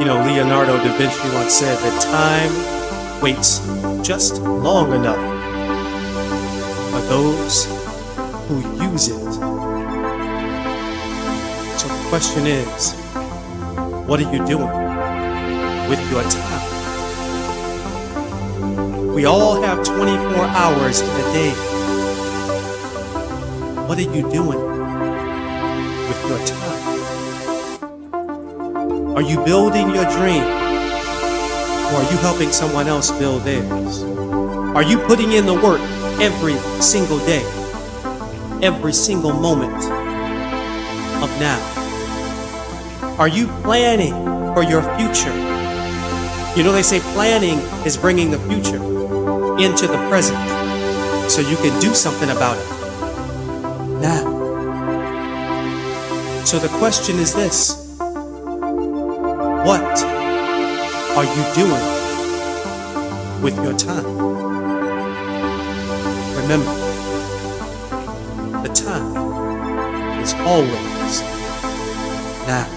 Leonardo da Vinci once said that time waits just long enough for those who use it. So the question is, what are you doing with your time? We all have 24 hours in a day. What are you doing with your time? Are you building your dream? Or are you helping someone else build theirs? Are you putting in the work every single day, every single moment of now? Are you planning for your future? They say planning is bringing the future into the present so you can do something about it now. So the question is this: what are you doing with your time? Remember, the time is always now.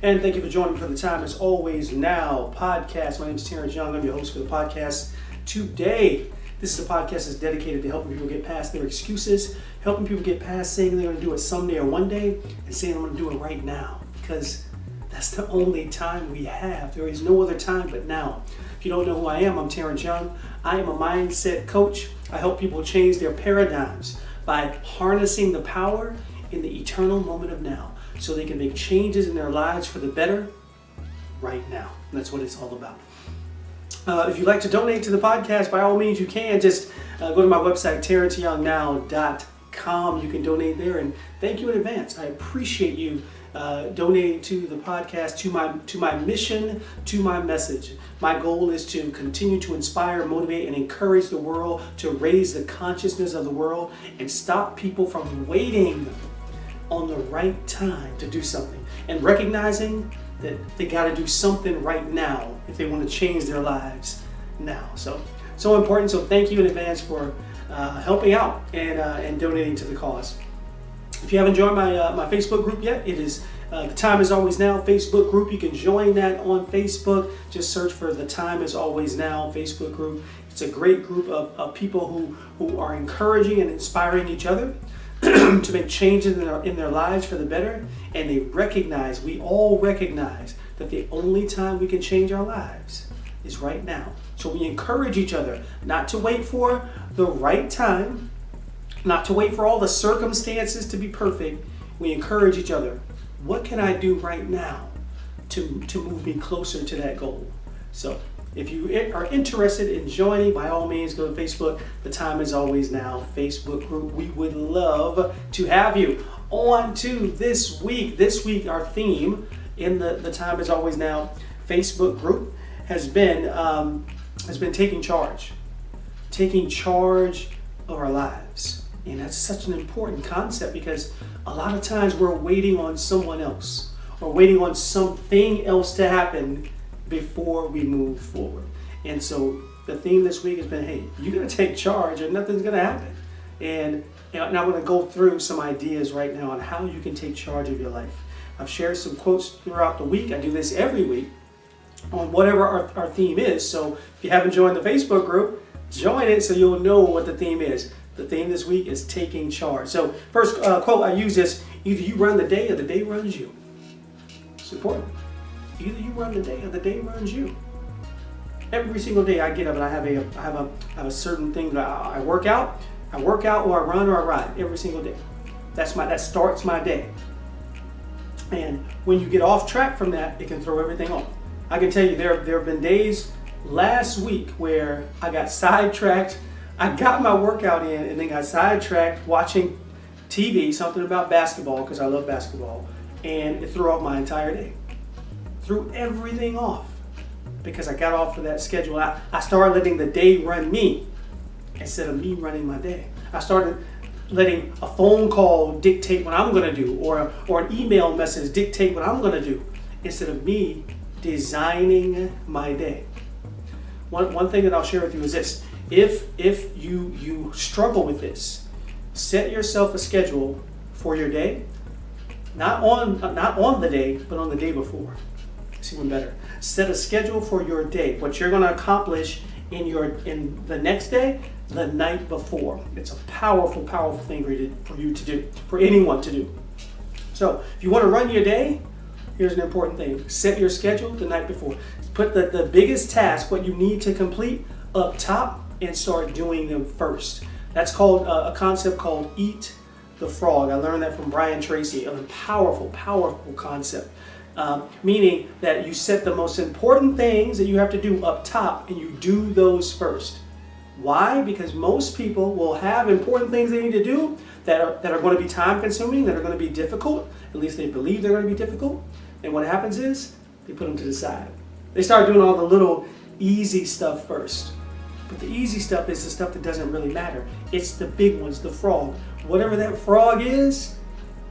And thank you for joining me for the Time Is Always Now podcast. My name is Terence Young. I'm your host for the podcast today. This is a podcast that's dedicated to helping people get past their excuses, helping people get past saying they're going to do it someday or one day, and saying I'm going to do it right now, because that's the only time we have. There is no other time but now. If you don't know who I am, I'm Terence Young. I am a mindset coach. I help people change their paradigms by harnessing the power in the eternal moment of now, so they can make changes in their lives for the better right now. And that's what it's all about. If you'd like to donate to the podcast, by all means you can. Just go to my website, terenceyoungnow.com. You can donate there, and thank you in advance. I appreciate you donating to the podcast, to my mission, to my message. My goal is to continue to inspire, motivate, and encourage the world, to raise the consciousness of the world and stop people from waiting on the right time to do something, and recognizing that they got to do something right now if they want to change their lives now. So important. So thank you in advance for helping out and donating to the cause. If you haven't joined my Facebook group yet, it is The Time Is Always Now Facebook group. You can join that on Facebook. Just search for The Time Is Always Now Facebook group. It's a great group of people who are encouraging and inspiring each other to make changes in their lives for the better. And we all recognize that the only time we can change our lives is right now. So we encourage each other not to wait for the right time, not to wait for all the circumstances to be perfect. We encourage each other. What can I do right now to move me closer to that goal? So if you are interested in joining, by all means, go to Facebook, The Time Is Always Now Facebook group. We would love to have you. On to this week. This week, our theme in the Time Is Always Now Facebook group has been taking charge of our lives. And that's such an important concept, because a lot of times we're waiting on someone else or waiting on something else to happen before we move forward. And so the theme this week has been, hey, you're going to take charge or nothing's going to happen. And I'm going to go through some ideas right now on how you can take charge of your life. I've shared some quotes throughout the week. I do this every week on whatever our theme is. So if you haven't joined the Facebook group, join it so you'll know what the theme is. The theme this week is taking charge. So first quote I use is, either you run the day or the day runs you. It's important. Either you run the day or the day runs you. Every single day I get up and I have a certain thing that I work out. I work out, or I run, or I ride every single day. That starts my day. And when you get off track from that, it can throw everything off. I can tell you there have been days last week where I got sidetracked. I got my workout in and then got sidetracked watching TV, something about basketball, because I love basketball, and it threw off my entire day. Threw everything off because I got off of that schedule. I started letting the day run me instead of me running my day. I started letting a phone call dictate what I'm going to do, or an email message dictate what I'm going to do, instead of me designing my day. One thing that I'll share with you is this. If you struggle with this, set yourself a schedule for your day, not on the day, but on the day before. It's even better. Set a schedule for your day, what you're going to accomplish in the next day, the night before. It's a powerful, powerful thing for you to do, for anyone to do. So if you want to run your day, here's an important thing. Set your schedule the night before. Put the biggest task, what you need to complete, up top, and start doing them first. That's called a concept called eat the frog. I learned that from Brian Tracy, a powerful, powerful concept. Meaning that you set the most important things that you have to do up top and you do those first. Why? Because most people will have important things they need to do that are going to be time consuming, that are going to be difficult. At least they believe they're going to be difficult. And what happens is they put them to the side. They start doing all the little easy stuff first. But the easy stuff is the stuff that doesn't really matter. It's the big ones, the frog. Whatever that frog is,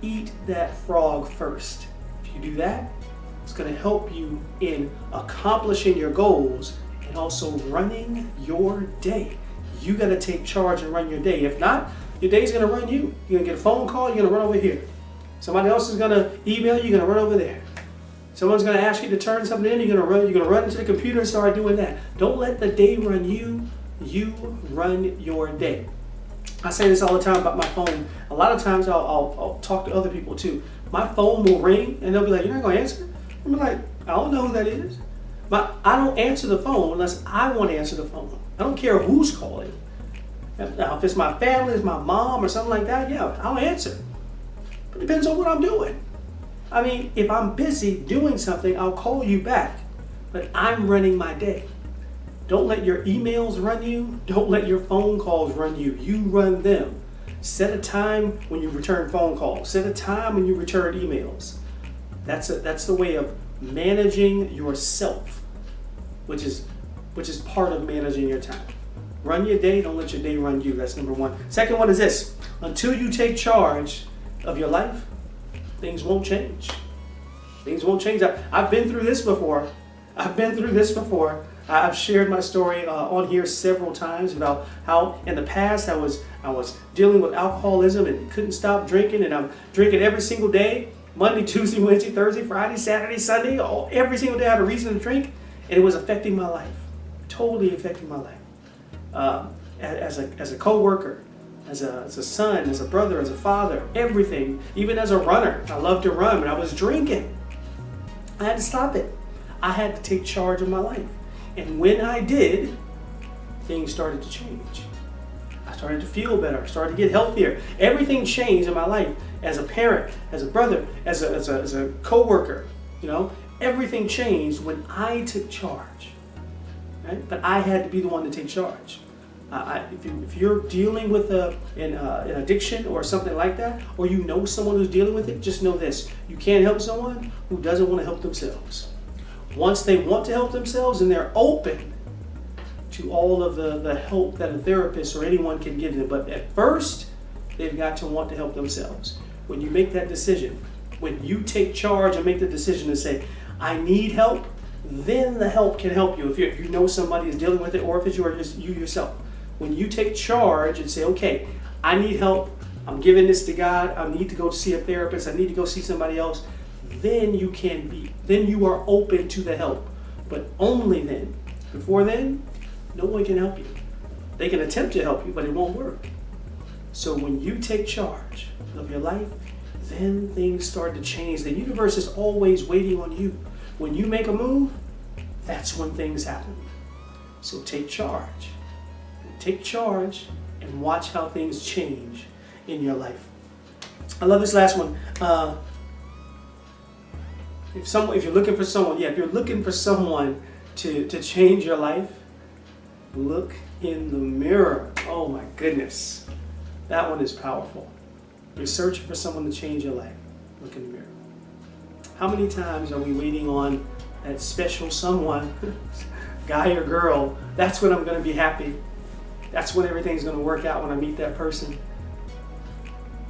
eat that frog first. If you do that, it's going to help you in accomplishing your goals and also running your day. You got to take charge and run your day. If not, your day's going to run you. You're going to get a phone call, you're going to run over here. Somebody else is going to email you, you're going to run over there. Someone's going to ask you to turn something in, you're going to run into the computer and start doing that. Don't let the day run you. You run your day. I say this all the time about my phone. A lot of times I'll talk to other people too. My phone will ring and they'll be like, "You're not going to answer?" I'm like, "I don't know who that is." But I don't answer the phone unless I want to answer the phone. I don't care who's calling. Now, if it's my family, it's my mom or something like that, yeah, I'll answer. But it depends on what I'm doing. I mean, if I'm busy doing something, I'll call you back. But I'm running my day. Don't let your emails run you. Don't let your phone calls run you. You run them. Set a time when you return phone calls. Set a time when you return emails. That's the way of managing yourself, which is part of managing your time. Run your day. Don't let your day run you. That's number one. Second one is this. Until you take charge of your life, things won't change. Things won't change. I've been through this before. I've shared my story on here several times about how in the past I was dealing with alcoholism and couldn't stop drinking, and I'm drinking every single day, Monday, Tuesday, Wednesday, Thursday, Friday, Saturday, Sunday, every single day I had a reason to drink, and it was affecting my life, totally affecting my life. As a co-worker, as a son, as a brother, as a father, everything, even as a runner. I loved to run, but I was drinking. I had to stop it. I had to take charge of my life. And when I did, things started to change. I started to feel better. I started to get healthier. Everything changed in my life as a parent, as a brother, as a co-worker. Everything changed when I took charge. Right? But I had to be the one to take charge. If you're dealing with an addiction or something like that, or you know someone who's dealing with it, just know this. You can't help someone who doesn't want to help themselves. Once they want to help themselves and they're open to all of the help that a therapist or anyone can give them. But at first, they've got to want to help themselves. When you make that decision, when you take charge and make the decision to say, "I need help," then the help can help you. If you know somebody is dealing with it, or if it's just you yourself. When you take charge and say, "Okay, I need help. I'm giving this to God. I need to go see a therapist. I need to go see somebody else," then you are open to the help. But only then. Before then, no one can help you. They can attempt to help you, but it won't work. So when you take charge of your life, then things start to change. The universe is always waiting on you. When you make a move, that's when things happen. So take charge. Take charge and watch how things change in your life. I love this last one. If you're looking for someone to change your life, look in the mirror. Oh my goodness. That one is powerful. You're searching for someone to change your life. Look in the mirror. How many times are we waiting on that special someone, guy or girl? That's when I'm going to be happy. That's when everything's going to work out, when I meet that person.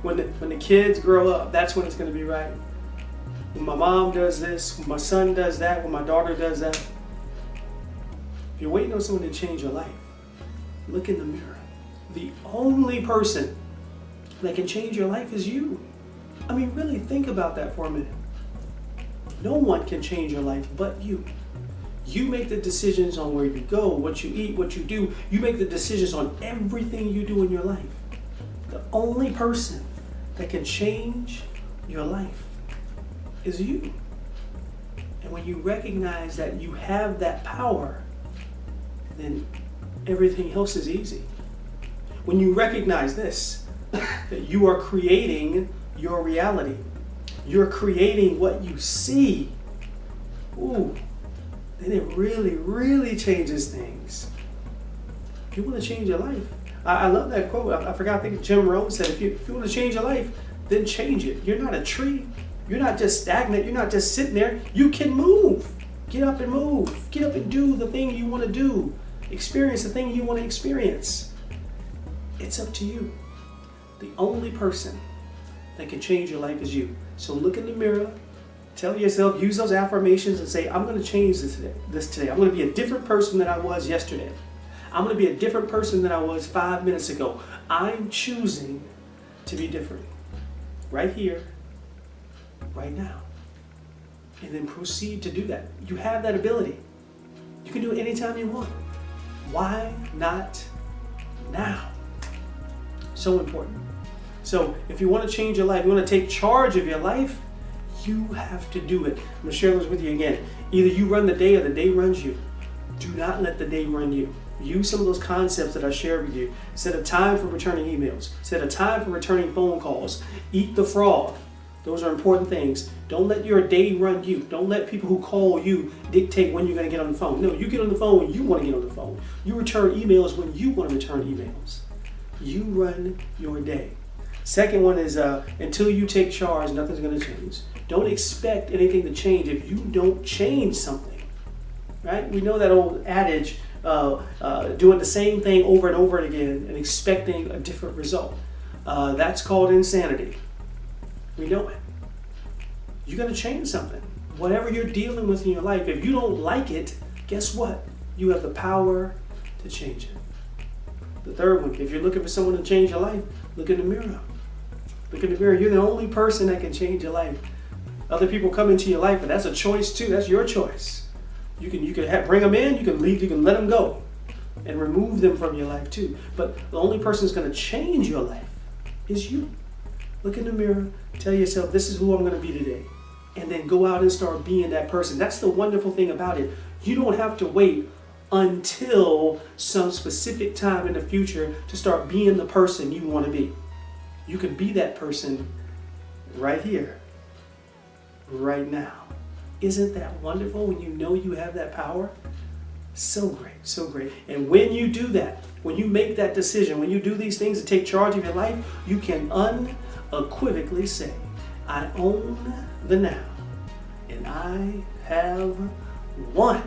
When the kids grow up, that's when it's going to be right. When my mom does this, when my son does that, when my daughter does that. If you're waiting on someone to change your life, look in the mirror. The only person that can change your life is you. I mean, really think about that for a minute. No one can change your life but you. You make the decisions on where you go, what you eat, what you do. You make the decisions on everything you do in your life. The only person that can change your life is you. And when you recognize that you have that power, then everything else is easy. When you recognize this, that you are creating your reality. You're creating what you see. Ooh, then it really, really changes things. If you want to change your life, I love that quote. I forgot, I think Jim Rose said, if you want to change your life, then change it. You're not a tree. You're not just stagnant. You're not just sitting there. You can move. Get up and move. Get up and do the thing you want to do. Experience the thing you want to experience. It's up to you. The only person that can change your life is you. So look in the mirror, tell yourself, use those affirmations and say, I'm going to change this today. I'm going to be a different person than I was yesterday. I'm going to be a different person than I was 5 minutes ago. I'm choosing to be different. Right here, right now. And then proceed to do that. You have that ability. You can do it anytime you want. Why not now? So important. So if you want to change your life, you want to take charge of your life, you have to do it. I'm going to share this with you again. Either you run the day or the day runs you. Do not let the day run you. Use some of those concepts that I shared with you. Set a time for returning emails. Set a time for returning phone calls. Eat the frog. Those are important things. Don't let your day run you. Don't let people who call you dictate when you're going to get on the phone. No, you get on the phone when you want to get on the phone. You return emails when you want to return emails. You run your day. Second one is until you take charge, nothing's going to change. Don't expect anything to change if you don't change something. Right? We know that old adage, doing the same thing over and over again and expecting a different result. That's called insanity. We know it. You got to change something. Whatever you're dealing with in your life, if you don't like it, guess what? You have the power to change it. The third one, if you're looking for someone to change your life, look in the mirror. Look in the mirror. You're the only person that can change your life. Other people come into your life, but that's a choice too. That's your choice. You can bring them in, you can leave, you can let them go and remove them from your life too. But the only person that's going to change your life is you. Look in the mirror, tell yourself, this is who I'm going to be today. And then go out and start being that person. That's the wonderful thing about it. You don't have to wait until some specific time in the future to start being the person you want to be. You can be that person right here, right now. Isn't that wonderful when you know you have that power? So great, so great. And when you do that, when you make that decision, when you do these things to take charge of your life, you can unequivocally say, I own the now, and I have won.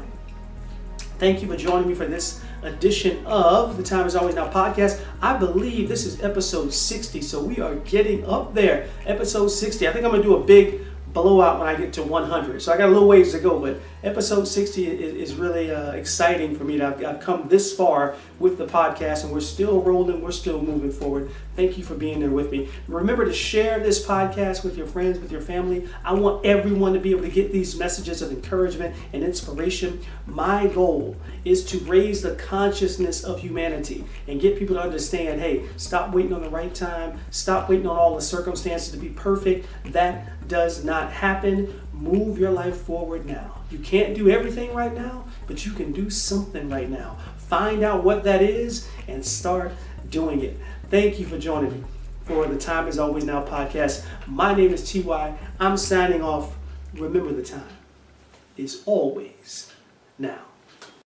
Thank you for joining me for this edition of the Time Is Always Now podcast. I believe this is episode 60, so we are getting up there. Episode 60. I think I'm going to do a big blowout when I get to 100. So I got a little ways to go, but episode 60 is really exciting for me. I've come this far with the podcast, and we're still rolling. We're still moving forward. Thank you for being there with me. Remember to share this podcast with your friends, with your family. I want everyone to be able to get these messages of encouragement and inspiration. My goal is to raise the consciousness of humanity and get people to understand, hey, stop waiting on the right time. Stop waiting on all the circumstances to be perfect. That does not happen. Move your life forward now. You can't do everything right now, but you can do something right now. Find out what that is and start doing it. Thank you for joining me for the Time Is Always Now podcast. My name is TY. I'm signing off. Remember, the time is always now.